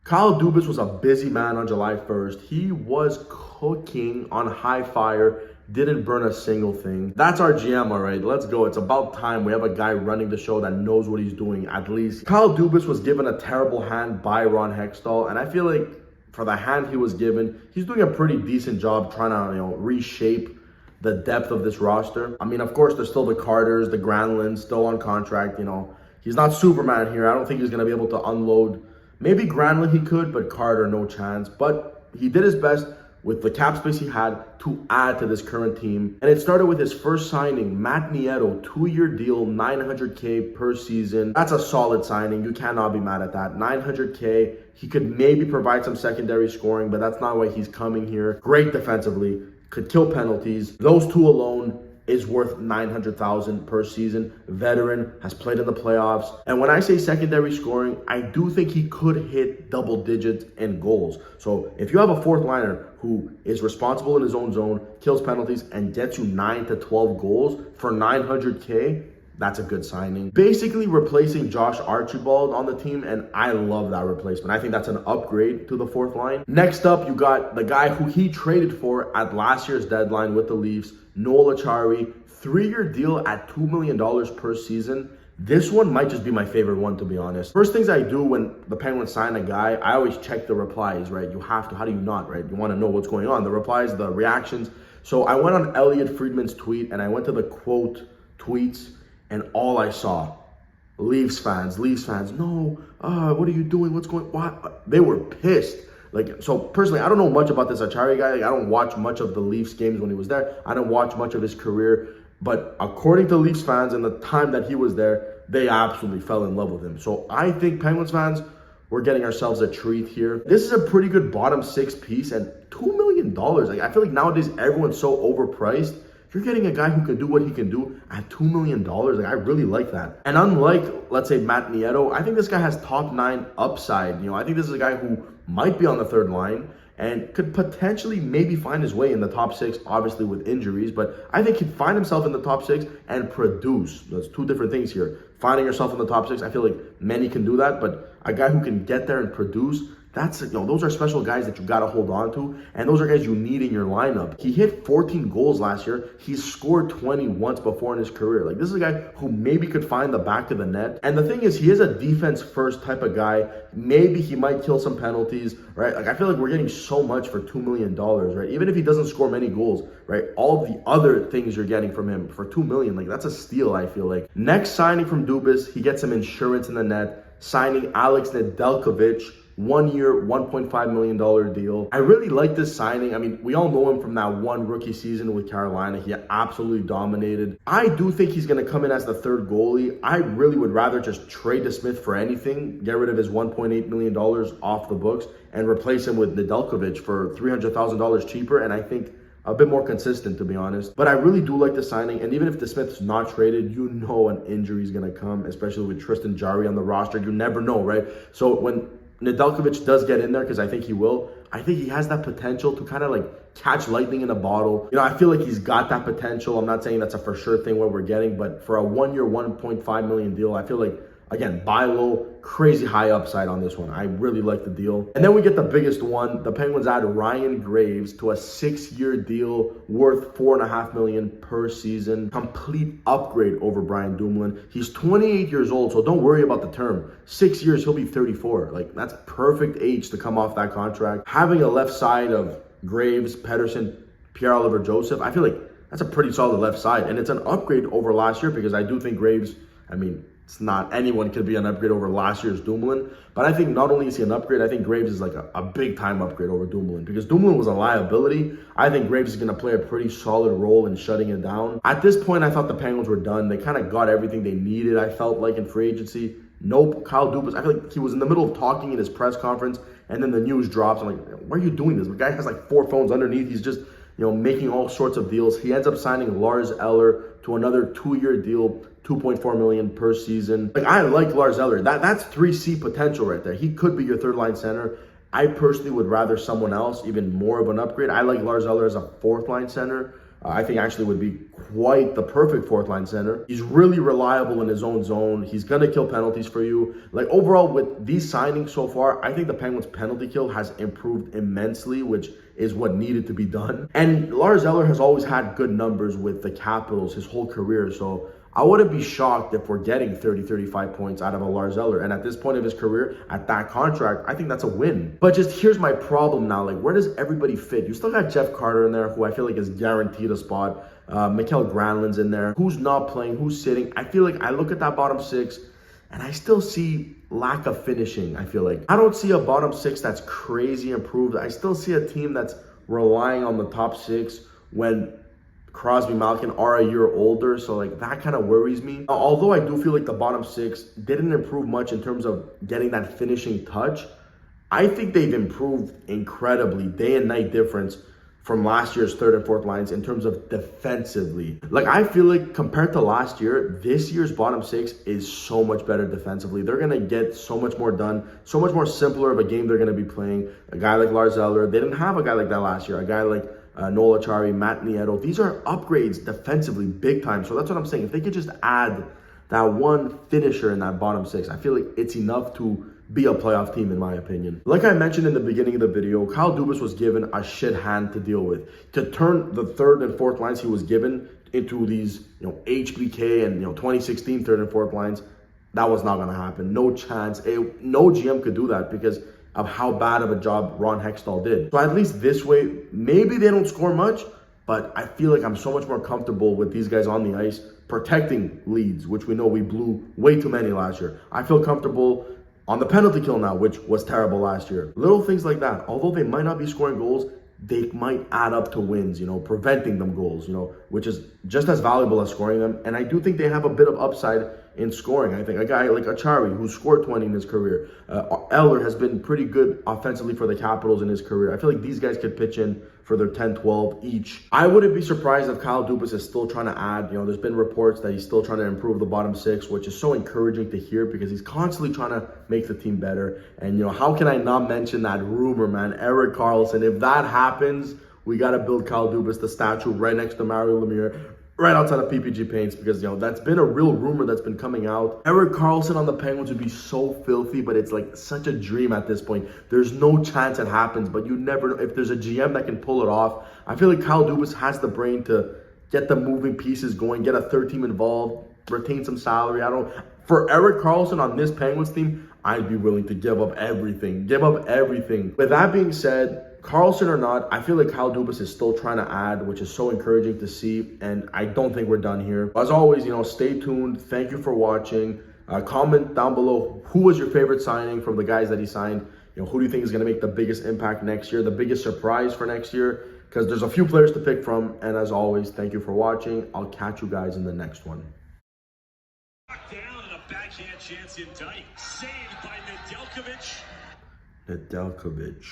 Kyle Dubas was a busy man on July 1st. He was cooking on high fire, didn't burn a single thing. That's our GM, all right. Let's go. It's about time we have a guy running the show that knows what he's doing, at least. Kyle Dubas was given a terrible hand by Ron Hextall, and I feel like for the hand he was given, he's doing a pretty decent job trying to, reshape the depth of this roster. I mean, of course, there's still the Carters, the Granlunds, still on contract. He's not Superman here. I don't think he's going to be able to unload. Maybe Granlund he could, but Carter, no chance. But he did his best with the cap space he had to add to this current team. And it started with his first signing, Matt Nieto, 2-year deal, $900K per season. That's a solid signing. You cannot be mad at that. $900K. He could maybe provide some secondary scoring, but that's not why he's coming here. Great defensively, could kill penalties. Those two alone is worth $900,000 per season. Veteran, has played in the playoffs. And when I say secondary scoring, I do think he could hit double digits in goals. So if you have a fourth liner who is responsible in his own zone, kills penalties, and gets you 9 to 12 goals for $900K, that's a good signing. Basically replacing Josh Archibald on the team, and I love that replacement. I think that's an upgrade to the fourth line. Next up, you got the guy who he traded for at last year's deadline with the Leafs, Noel Acciari, 3-year deal at $2 million per season. This one might just be my favorite one, to be honest. First things I do when the Penguins sign a guy, I always check the replies, right? You have to. How do you not, right? You want to know what's going on. The replies, the reactions. So I went on Elliot Friedman's tweet, and I went to the quote tweets, and all I saw, Leafs fans, no, what are you doing? What's going on? They were pissed. So personally, I don't know much about this Acciari guy. I don't watch much of the Leafs games when he was there. I don't watch much of his career. But according to Leafs fans and the time that he was there, they absolutely fell in love with him. So I think Penguins fans, we're getting ourselves a treat here. This is a pretty good bottom six piece, and $2 million. I feel like nowadays everyone's so overpriced. You're getting a guy who can do what he can do at $2 million. I really like that. And unlike, let's say, Matt Nieto, I think this guy has top 9 upside. I think this is a guy who might be on the third line and could potentially maybe find his way in the top 6, obviously with injuries. But I think he'd find himself in the top 6 and produce. There's two different things here. Finding yourself in the top 6, I feel like many can do that. But a guy who can get there and produce, those are special guys that you got to hold on to, and those are guys you need in your lineup. He hit 14 goals last year. He's scored 20 once before in his career. This is a guy who maybe could find the back of the net. And the thing is, he is a defense-first type of guy. Maybe he might kill some penalties, right? I feel like we're getting so much for $2 million, right? Even if he doesn't score many goals, right? All the other things you're getting from him for $2 million, that's a steal, I feel like. Next signing from Dubas, he gets some insurance in the net, signing Alex Nedeljkovic, 1 year, $1.5 million deal. I really like this signing. I mean, we all know him from that one rookie season with Carolina. He absolutely dominated. I do think he's going to come in as the third goalie. I really would rather just trade DeSmith for anything, get rid of his $1.8 million off the books, and replace him with Nedeljkovic for $300,000 cheaper, and I think a bit more consistent, to be honest. But I really do like the signing, and even if DeSmith's not traded, an injury is going to come, especially with Tristan Jarry on the roster. You never know, right? So when Nedeljkovic does get in there, because I think he will, I think he has that potential to kind of catch lightning in a bottle. I feel like he's got that potential. I'm not saying that's a for sure thing what we're getting, but for a 1 year, $1.5 million deal, I feel like, again, buy low, crazy high upside on this one. I really like the deal. And then we get the biggest one. The Penguins add Ryan Graves to a 6-year deal worth $4.5 million per season. Complete upgrade over Brian Dumoulin. He's 28 years old, so don't worry about the term. 6 years, he'll be 34. That's perfect age to come off that contract. Having a left side of Graves, Pedersen, Pierre-Oliver Joseph, I feel like that's a pretty solid left side. And it's an upgrade over last year, because I do think Graves, it's not anyone could be an upgrade over last year's Dumoulin. But I think not only is he an upgrade, I think Graves is a big-time upgrade over Dumoulin, because Dumoulin was a liability. I think Graves is going to play a pretty solid role in shutting it down. At this point, I thought the Penguins were done. They kind of got everything they needed, I felt like, in free agency. Nope, Kyle Dubas, I feel like he was in the middle of talking in his press conference, and then the news drops. I'm like, why are you doing this? The guy has 4 phones underneath. He's just making all sorts of deals. He ends up signing Lars Eller to another 2-year deal, $2.4 million per season. I like Lars Eller. That's 3C potential right there. He could be your third line center. I personally would rather someone else, even more of an upgrade. I like Lars Eller as a 4th line center. I think actually would be quite the perfect fourth line center. He's really reliable in his own zone. He's going to kill penalties for you. Like overall with these signings so far, I think the Penguins penalty kill has improved immensely, which is what needed to be done. And Lars Eller has always had good numbers with the Capitals his whole career. So I wouldn't be shocked if we're getting 30, 35 points out of a Lars Eller. And at this point of his career, at that contract, I think that's a win. But just here's my problem now. Like, where does everybody fit? You still got Jeff Carter in there, who I feel like is guaranteed a spot. Mikael Granlund's in there. Who's not playing? Who's sitting? I feel like I look at that bottom six, and I still see lack of finishing, I feel like. I don't see a bottom six that's crazy improved. I still see a team that's relying on the top six when Crosby, Malkin are a year older, so like that kind of worries me. Although I do feel like the bottom six didn't improve much in terms of getting that finishing touch, I think they've improved incredibly, day and night difference from last year's third and fourth lines in terms of defensively. Like I feel like compared to last year, this year's bottom six is so much better defensively. They're gonna get so much more done, so much more simpler of a game they're gonna be playing. A guy like Lars Eller, they didn't have a guy like that last year. A guy like Noel Acciari, Matt Nieto. These are upgrades defensively, big time. So that's what I'm saying. If they could just add that one finisher in that bottom six, I feel like it's enough to be a playoff team, in my opinion. Like I mentioned in the beginning of the video, Kyle Dubas was given a shit hand to deal with. To turn the third and fourth lines he was given into these, HBK and 2016 third and fourth lines, that was not going to happen. No chance. No GM could do that because of how bad of a job Ron Hextall did. So at least this way, maybe they don't score much, but I feel like I'm so much more comfortable with these guys on the ice protecting leads, which we know we blew way too many last year. I feel comfortable on the penalty kill now, which was terrible last year. Little things like that. Although they might not be scoring goals, they might add up to wins, preventing them goals, which is just as valuable as scoring them. And I do think they have a bit of upside in scoring. I think a guy like Acciari, who scored 20 in his career, Eller has been pretty good offensively for the Capitals in his career. I feel like these guys could pitch in for their 10, 12 each. I wouldn't be surprised if Kyle Dubas is still trying to add, there's been reports that he's still trying to improve the bottom six, which is so encouraging to hear because he's constantly trying to make the team better. And, how can I not mention that rumor, man, Erik Karlsson? If that happens, we got to build Kyle Dubas the statue right next to Mario Lemieux, right outside of PPG Paints, because, that's been a real rumor that's been coming out. Erik Karlsson on the Penguins would be so filthy, but it's like such a dream at this point. There's no chance it happens, but you never know. If there's a GM that can pull it off, I feel like Kyle Dubas has the brain to get the moving pieces going, get a third team involved, retain some salary. For Erik Karlsson on this Penguins team, I'd be willing to give up everything. With that being said, Karlsson or not, I feel like Kyle Dubas is still trying to add, which is so encouraging to see, and I don't think we're done here. As always, stay tuned. Thank you for watching. Comment down below, who was your favorite signing from the guys that he signed? Who do you think is going to make the biggest impact next year, the biggest surprise for next year? Because there's a few players to pick from, and as always, thank you for watching. I'll catch you guys in the next one. Down and a backhand chance in Dyke. Saved by Nedeljkovic. Nedeljkovic.